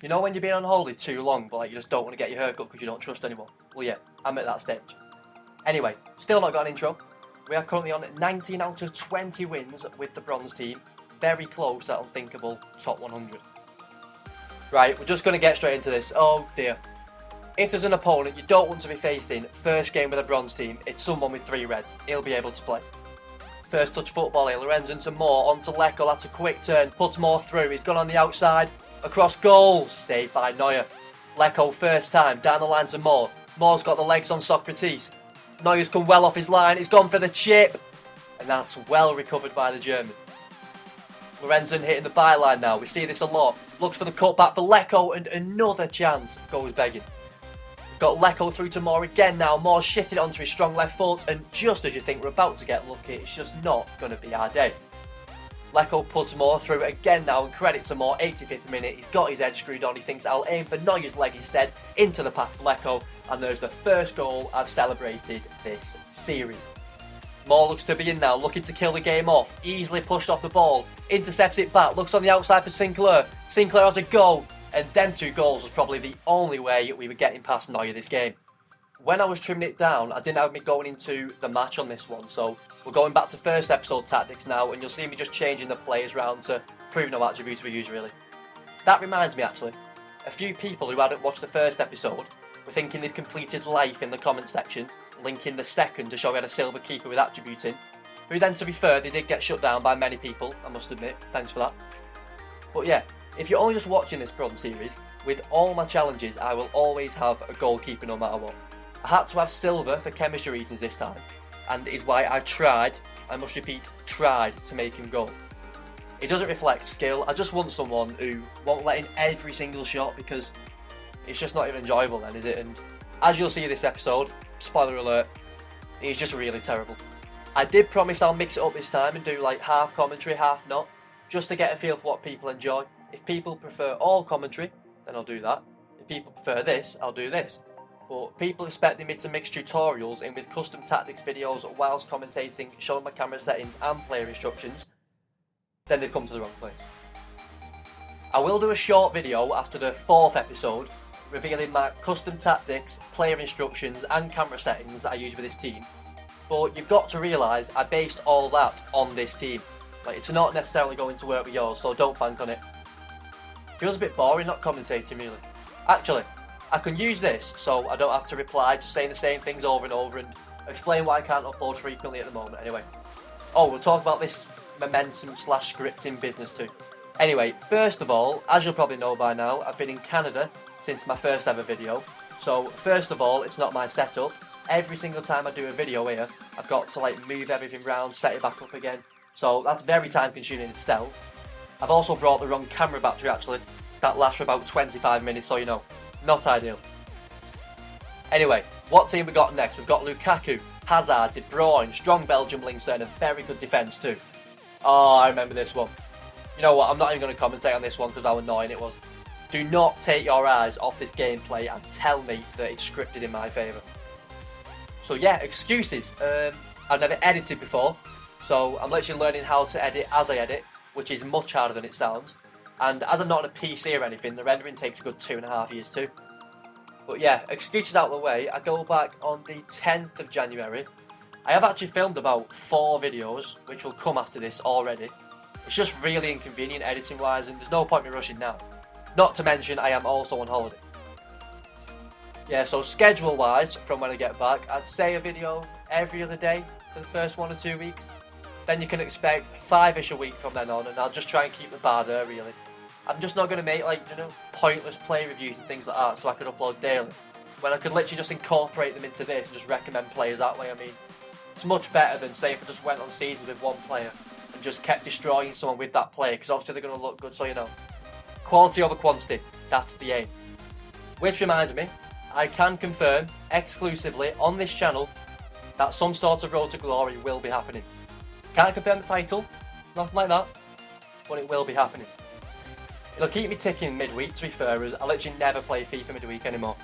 You know when you've been on holiday too long, but like you just don't want to get your hair cut because you don't trust anyone? Well, yeah, I'm at that stage. Anyway, still not got an intro. We are currently on 19 out of 20 wins with the bronze team. Very close to that unthinkable top 100. Right, we're just going to get straight into this. Oh dear. If there's an opponent you don't want to be facing, first game with a bronze team, it's someone with 3 reds. He'll be able to play. First touch football here, Lorenzen to Moore, on to Lecco, that's a quick turn, puts Moore through, he's gone on the outside, across goal, saved by Neuer. Lecco first time, down the line to Moore, Moore's got the legs on Socrates, Neuer's come well off his line, he's gone for the chip, and that's well recovered by the German. Lorenzen hitting the byline now, we see this a lot, looks for the cutback for Lecco, and another chance goes begging. Got Lecco through to Moore again now. Moore shifted it onto his strong left foot, and just as you think we're about to get lucky, it's just not going to be our day. Lecco puts Moore through again now, and credit to Moore, 85th minute. He's got his head screwed on. He thinks I'll aim for Neuer's leg instead, into the path of Lecco, and there's the first goal I've celebrated this series. Moore looks to be in now, looking to kill the game off. Easily pushed off the ball, intercepts it back, looks on the outside for Sinclair. Sinclair has a go. And them 2 goals was probably the only way we were getting past Neuer this game. When I was trimming it down, I didn't have me going into the match on this one, so we're going back to first episode tactics now, and you'll see me just changing the players round to prove no attributes we use really. That reminds me actually, a few people who hadn't watched the first episode were thinking they'd completed life in the comment section, linking the second to show we had a silver keeper with attributes in, who then to be fair, they did get shut down by many people, I must admit, thanks for that. But yeah, if you're only just watching this bronze series, with all my challenges I will always have a goalkeeper no matter what. I had to have silver for chemistry reasons this time, and it is why I must repeat, tried to make him goal. It doesn't reflect skill, I just want someone who won't let in every single shot because it's just not even enjoyable then, is it? And as you'll see this episode, spoiler alert, he's just really terrible. I did promise I'll mix it up this time and do like half commentary, half not, just to get a feel for what people enjoy. If people prefer all commentary, then I'll do that. If people prefer this, I'll do this. But people expecting me to mix tutorials in with custom tactics videos whilst commentating, showing my camera settings and player instructions, then they've come to the wrong place. I will do a short video after the 4th episode, revealing my custom tactics, player instructions and camera settings that I use with this team. But you've got to realise I based all that on this team. Like, it's not necessarily going to work with yours, so don't bank on it. Feels a bit boring not commentating really. Actually, I can use this so I don't have to reply just saying the same things over and over and explain why I can't upload frequently at the moment anyway. Oh, we'll talk about this momentum / scripting business too. Anyway, first of all, as you'll probably know by now, I've been in Canada since my first ever video. So first of all, it's not my setup. Every single time I do a video here, I've got to like move everything around, set it back up again. So that's very time consuming itself. I've also brought the wrong camera battery actually. That lasts for about 25 minutes, so you know, not ideal. Anyway, what team we got next? We've got Lukaku, Hazard, De Bruyne, strong Belgium links there and a very good defence too. Oh, I remember this one. You know what, I'm not even going to commentate on this one because how annoying it was. Do not take your eyes off this gameplay and tell me that it's scripted in my favour. So yeah, excuses. I've never edited before, so I'm literally learning how to edit as I edit, which is much harder than it sounds. And as I'm not on a PC or anything, the rendering takes a good 2.5 years too. But yeah, excuses out of the way, I go back on the 10th of January. I have actually filmed about 4 videos, which will come after this already. It's just really inconvenient editing wise and there's no point in me rushing now. Not to mention I am also on holiday. Yeah, so schedule wise, from when I get back, I'd say a video every other day for the first 1 or 2 weeks. Then you can expect 5-ish a week from then on, and I'll just try and keep the bar there really. I'm just not going to make like, you know, pointless play reviews and things like that so I can upload daily. When I could literally just incorporate them into this and just recommend players that way. I mean, it's much better than say if I just went on seasons with one player and just kept destroying someone with that player, because obviously they're going to look good, so you know. Quality over quantity, that's the aim. Which reminds me, I can confirm exclusively on this channel that some sort of road to glory will be happening. Can't confirm the title, nothing like that, but it will be happening. It'll keep me ticking midweek, to be fair, as I literally never play FIFA midweek anymore.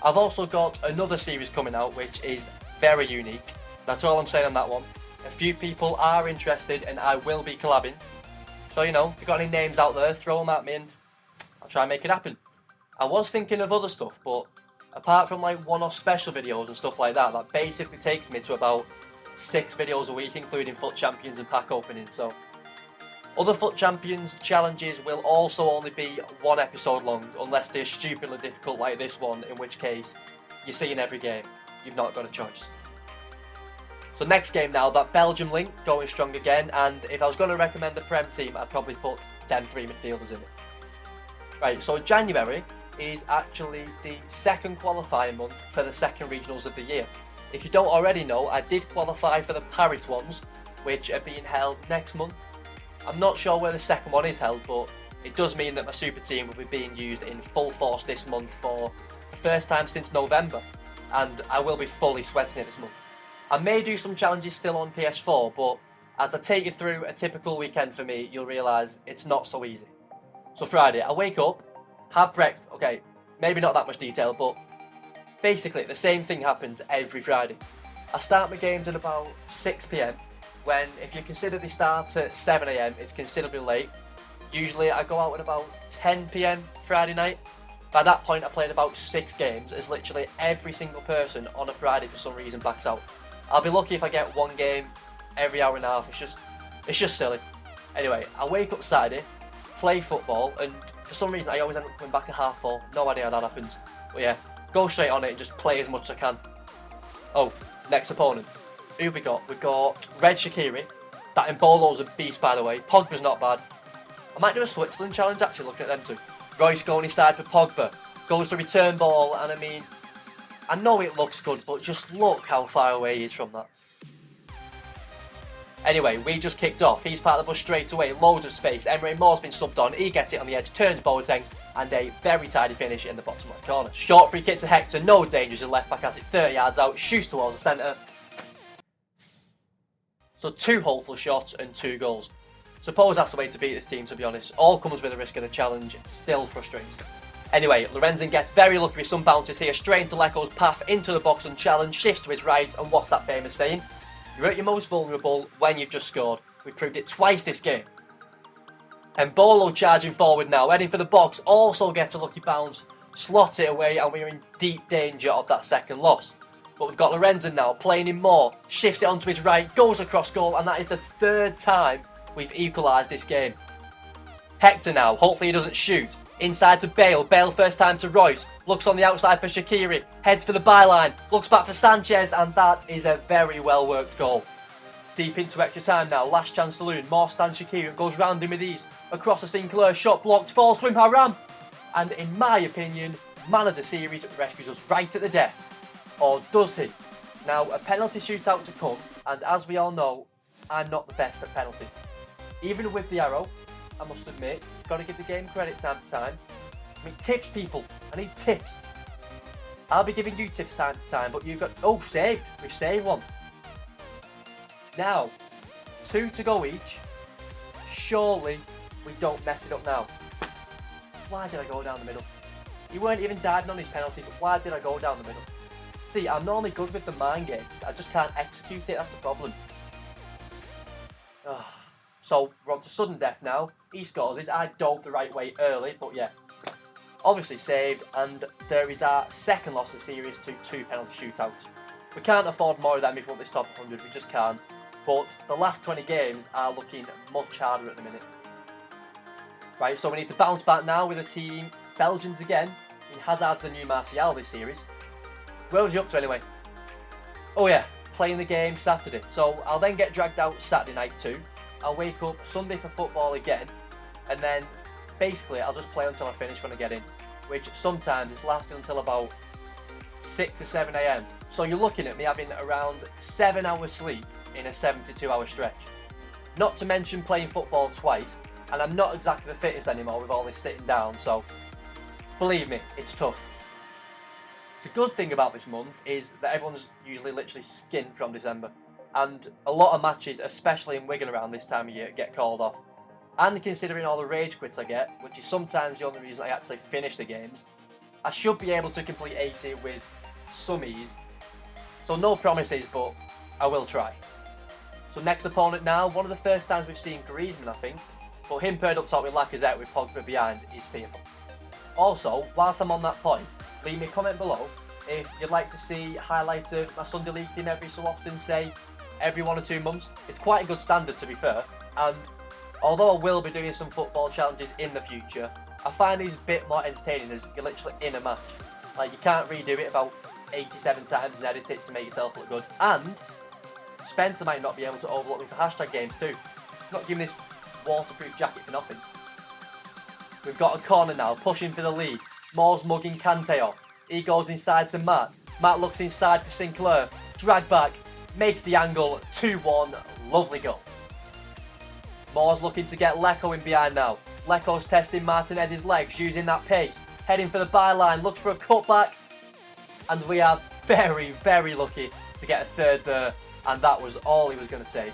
I've also got another series coming out which is very unique. That's all I'm saying on that one. A few people are interested and I will be collabing. So, you know, if you've got any names out there, throw them at me and I'll try and make it happen. I was thinking of other stuff, but apart from like one-off special videos and stuff like that, that basically takes me to about 6 videos a week, including FUT Champions and pack openings. So other FUT Champions challenges will also only be 1 episode long, unless they're stupidly difficult like this one, in which case you're seeing every game. You've not got a choice. So next game now, that Belgium link going strong again, and if I was going to recommend the Prem team, I'd probably put them 3 midfielders in it. Right, so January is actually the second qualifying month for the second regionals of the year. If you don't already know, I did qualify for the Paris ones, which are being held next month. I'm not sure where the second one is held, but it does mean that my super team will be being used in full force this month for the first time since November, and I will be fully sweating it this month. I may do some challenges still on PS4, but as I take you through a typical weekend for me, you'll realise it's not so easy. So Friday, I wake up, have breakfast, okay, maybe not that much detail, but basically the same thing happens every Friday. I start my games at about 6 PM, when if you consider they start at 7 AM, it's considerably late. Usually I go out at about 10 PM Friday night. By that point I played about 6 games, as literally every single person on a Friday for some reason backs out. I'll be lucky if I get 1 game every hour and a half. It's just silly. Anyway, I wake up Saturday, play football, and for some reason I always end up coming back at 4:30. No idea how that happens. But yeah, go straight on it and just play as much as I can. Oh, next opponent. Who we got? We got Red Shaqiri. That Embolo's a beast, by the way. Pogba's not bad. I might do a Switzerland challenge actually, looking at them two. Royce going inside for Pogba. Goes to return ball, and I mean, I know it looks good, but just look how far away he is from that. Anyway, we just kicked off. He's part of the bus straight away. Loads of space. Emre Moore's been subbed on. He gets it on the edge, turns Boateng, and a very tidy finish in the bottom left corner. Short free kick to Hector. No danger as the left back has it 30 yards out. Shoots towards the centre. So 2 hopeful shots and 2 goals. Suppose that's the way to beat this team, to be honest. All comes with the risk of the challenge. It's still frustrating. Anyway, Lorenzen gets very lucky with some bounces here, straight into Leco's path, into the box and challenge, shifts to his right, and what's that famous saying? You're at your most vulnerable when you've just scored. We proved it twice this game. Embolo charging forward now, heading for the box, also gets a lucky bounce, slots it away, and we're in deep danger of that second loss. But we've got Lorenzen now, playing him more, shifts it onto his right, goes across goal, and that is the 3rd time we've equalised this game. Hector now, hopefully he doesn't shoot. Inside to Bale, Bale first time to Royce, looks on the outside for Shaqiri, heads for the byline, looks back for Sanchez, and that is a very well worked goal. Deep into extra time now, last chance saloon, more stands Shaqiri, goes round him with ease, across to Sinclair, shot blocked, falls to him, Haram, and in my opinion, man of the series rescues us right at the death. Or does he? Now, a penalty shootout to come, and as we all know, I'm not the best at penalties. Even with the arrow, I must admit, got to give the game credit time to time. I mean, tips, people. I need tips. I'll be giving you tips time to time, but you've got... Oh, saved. We've saved one. Now, 2 to go each. Surely we don't mess it up now. Why did I go down the middle? He weren't even diving on his penalties. Why did I go down the middle? See, I'm normally good with the mind games. I just can't execute it. That's the problem. So we're on to sudden death now. He scores his. I dove the right way early, but yeah. Obviously saved, and there is our second loss of the series to 2 penalty shootouts. We can't afford more of them if we want this top 100, we just can't. But the last 20 games are looking much harder at the minute. Right, so we need to bounce back now with the team. Belgians again. Hazard's the new Martial this series. Where was he up to anyway? Oh yeah, playing the game Saturday. So I'll then get dragged out Saturday night too. I'll wake up Sunday for football again, and then basically I'll just play until I finish when I get in, which sometimes is lasting until about 6 to 7 AM. So you're looking at me having around 7 hours sleep in a 72-hour stretch. Not to mention playing football twice, and I'm not exactly the fittest anymore with all this sitting down, so believe me, it's tough. The good thing about this month is that everyone's usually literally skinned from December. And a lot of matches, especially in Wigan around this time of year, get called off. And considering all the rage quits I get, which is sometimes the only reason I actually finish the games, I should be able to complete 80 with some ease. So no promises, but I will try. So next opponent now, one of the first times we've seen Griezmann, I think, but him paired up top with Lacazette with Pogba behind is fearful. Also, whilst I'm on that point, leave me a comment below if you'd like to see highlights of my Sunday League team every so often, say every 1 or 2 months. It's quite a good standard, to be fair, and although I will be doing some football challenges in the future, I find these a bit more entertaining as you're literally in a match. Like, you can't redo it about 87 times and edit it to make yourself look good. And Spencer might not be able to overlook me for hashtag games too. I'm not giving this waterproof jacket for nothing. We've got a corner now, pushing for the lead. Moore's mugging Kante off. He goes inside to Matt. Matt looks inside for Sinclair. Drag back, makes the angle, 2-1, lovely goal. Moore's looking to get Lecco in behind now. Lecco's testing Martinez's legs, using that pace. Heading for the byline, looks for a cutback. And we are very, very lucky to get a third there. And that was all he was going to take.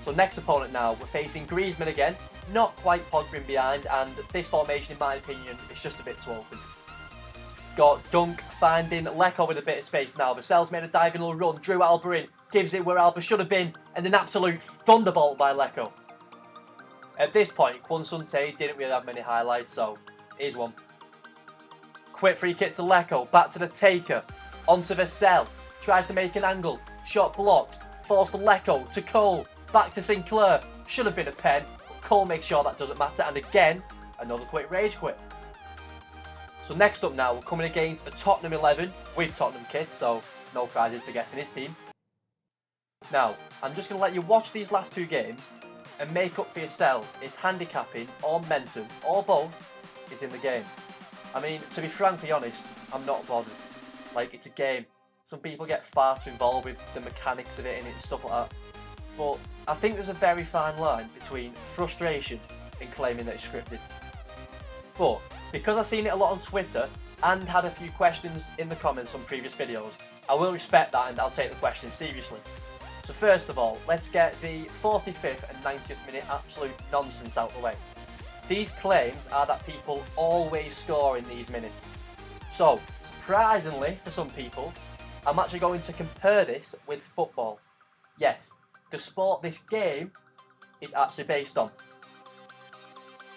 So next opponent now, we're facing Griezmann again. Not quite Pogba in behind, and this formation, in my opinion, is just a bit too open. Got Dunk finding Lecco with a bit of space now. Vassell's made a diagonal run, Drew Alba in, gives it where Alba should have been, and an absolute thunderbolt by Lecco. At this point, Kwon didn't really have many highlights, so here's one. Quick free kick to Lecco, back to the taker, onto Vassell, tries to make an angle, shot blocked, falls to Lecco, to Cole, back to Sinclair, should have been a pen, but Cole makes sure that doesn't matter, and again, another quick rage quit. So next up now, we're coming against a Tottenham 11 with Tottenham kits, so no prizes for guessing his team. Now, I'm just going to let you watch these last 2 games and make up for yourself if handicapping or momentum or both is in the game. I mean, to be frankly honest, I'm not bothered. Like, it's a game. Some people get far too involved with the mechanics of it and stuff like that. But I think there's a very fine line between frustration and claiming that it's scripted. But because I've seen it a lot on Twitter and had a few questions in the comments on previous videos, I will respect that and I'll take the questions seriously. So first of all, let's get the 45th and 90th minute absolute nonsense out of the way. These claims are that people always score in these minutes. So, surprisingly for some people, I'm actually going to compare this with football. Yes, the sport this game is actually based on.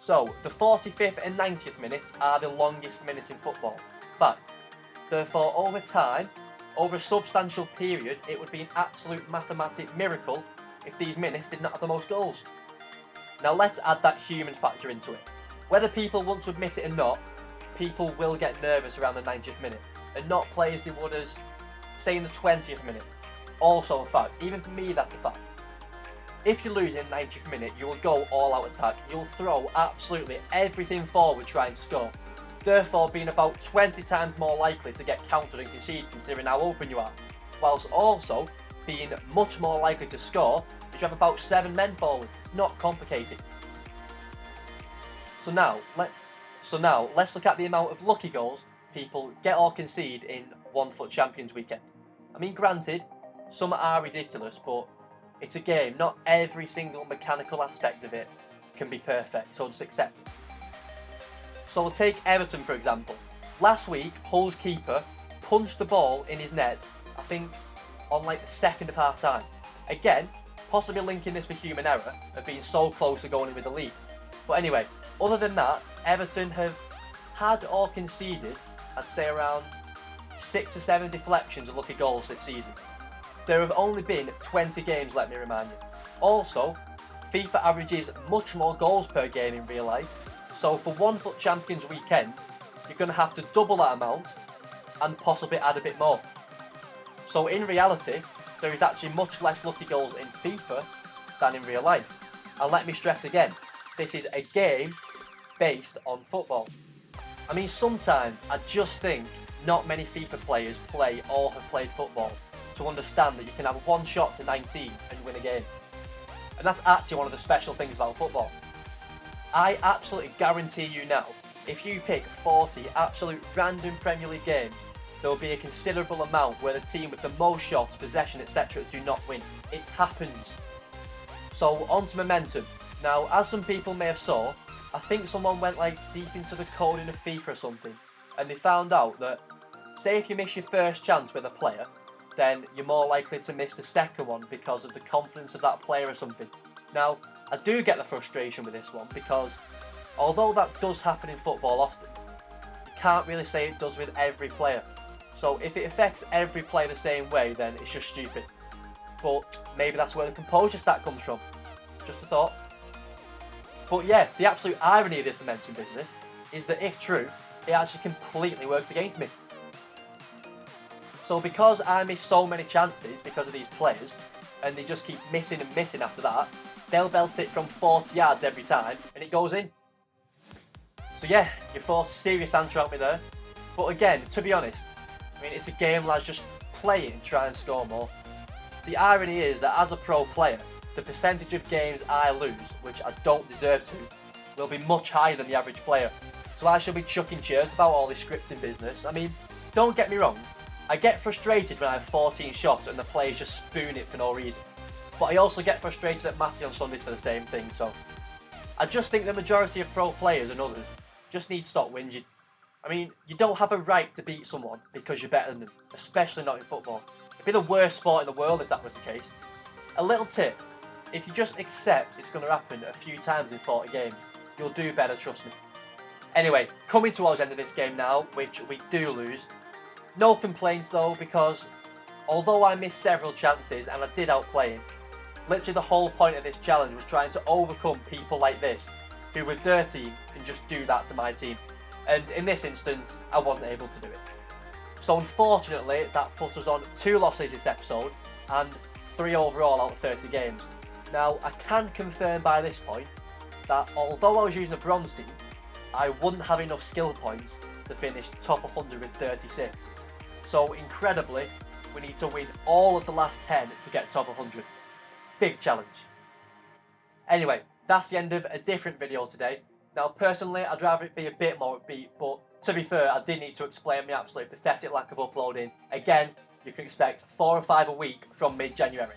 So, the 45th and 90th minutes are the longest minutes in football. Fact. Therefore, over time, over a substantial period, it would be an absolute mathematic miracle if these minutes did not have the most goals. Now let's add that human factor into it. Whether people want to admit it or not, people will get nervous around the 90th minute, and not play as they would as, say, in the 20th minute. Also a fact. Even for me, that's a fact. If you lose in the 90th minute, you will go all-out attack. You'll throw absolutely everything forward trying to score. Therefore, being about 20 times more likely to get countered and concede considering how open you are. Whilst also being much more likely to score because you have about 7 men forward. It's not complicated. So now, let's look at the amount of lucky goals people get or concede in One Foot Champions weekend. I mean, granted, some are ridiculous, but it's a game. Not every single mechanical aspect of it can be perfect, so just accept it. So we'll take Everton for example. Last week, Hull's keeper punched the ball in his net, I think, on like the second of half time. Again, possibly linking this with human error of being so close to going in with the lead. But anyway, other than that, Everton have had or conceded, I'd say around 6 or 7 deflections of lucky goals this season. There have only been 20 games, let me remind you. Also, FIFA averages much more goals per game in real life, so for One Foot Champions weekend, you're going to have to double that amount and possibly add a bit more. So in reality, there is actually much less lucky goals in FIFA than in real life. And let me stress again, this is a game based on football. I mean, sometimes I just think not many FIFA players play or have played football to understand that you can have one shot to 19 and win a game. And that's actually one of the special things about football. I absolutely guarantee you now, if you pick 40 absolute random Premier League games, there will be a considerable amount where the team with the most shots, possession, etc. do not win. It happens. So on to momentum. Now, as some people may have saw, I think someone went like deep into the coding of FIFA or something, and they found out that, say if you miss your first chance with a player, then you're more likely to miss the second one because of the confidence of that player or something. Now, I do get the frustration with this one because Although that does happen in football often, you can't really say it does with every player. So if it affects every player the same way, then it's just stupid. But maybe that's where the composure stat comes from. Just a thought. But yeah, the absolute irony of this momentum business is that if true, it actually completely works against me. So because I miss so many chances because of these players, and they just keep missing and missing after that, they'll belt it from 40 yards every time, and it goes in. So yeah, you forced a serious answer out me there. But again, to be honest, I mean, it's a game, lads, just play it and try and score more. The irony is that as a pro player, the percentage of games I lose, which I don't deserve to, will be much higher than the average player. So I should be chucking cheers about all this scripting business. I mean, don't get me wrong, I get frustrated when I have 14 shots and the players just spoon it for no reason. But I also get frustrated at Matty on Sundays for the same thing, so I just think the majority of pro players and others just need to stop whinging. I mean, you don't have a right to beat someone because you're better than them, especially not in football. It'd be the worst sport in the world if that was the case. A little tip, if you just accept it's going to happen a few times in 40 games, you'll do better, trust me. Anyway, coming towards the end of this game now, which we do lose. No complaints though, because although I missed several chances and I did outplay him, literally the whole point of this challenge was trying to overcome people like this, who with their team can just do that to my team. And in this instance, I wasn't able to do it. So unfortunately, that put us on 2 losses this episode, and 3 overall out of 30 games. Now, I can confirm by this point that although I was using a bronze team, I wouldn't have enough skill points to finish top 100 with 36. So incredibly, we need to win all of the last 10 to get top 100. Big challenge. Anyway, that's the end of a different video today. Now personally, I'd rather it be a bit more upbeat, but to be fair, I did need to explain my absolute pathetic lack of uploading. Again, you can expect 4 or 5 a week from mid-January.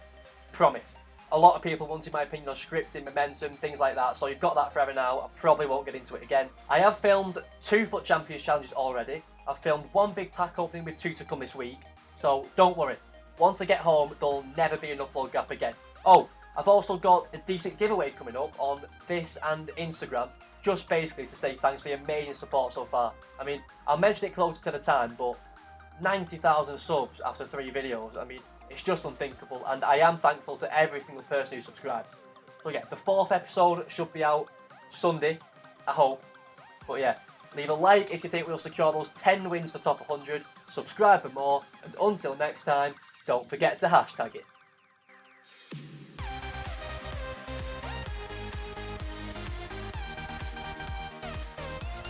Promise. A lot of people wanted my opinion on scripting, momentum, things like that, so you've got that forever now. I probably won't get into it again. I have filmed 2 FUT Champions challenges already. I've filmed 1 big pack opening with 2 to come this week, so don't worry. Once I get home, there'll never be an upload gap again. Oh, I've also got a decent giveaway coming up on this and Instagram, just basically to say thanks for the amazing support so far. I mean, I'll mention it closer to the time, but 90,000 subs after 3 videos, I mean, it's just unthinkable, and I am thankful to every single person who subscribed. So yeah, the 4th episode should be out Sunday, I hope. But yeah, leave a like if you think we'll secure those 10 wins for top 100, subscribe for more, and until next time, don't forget to hashtag it.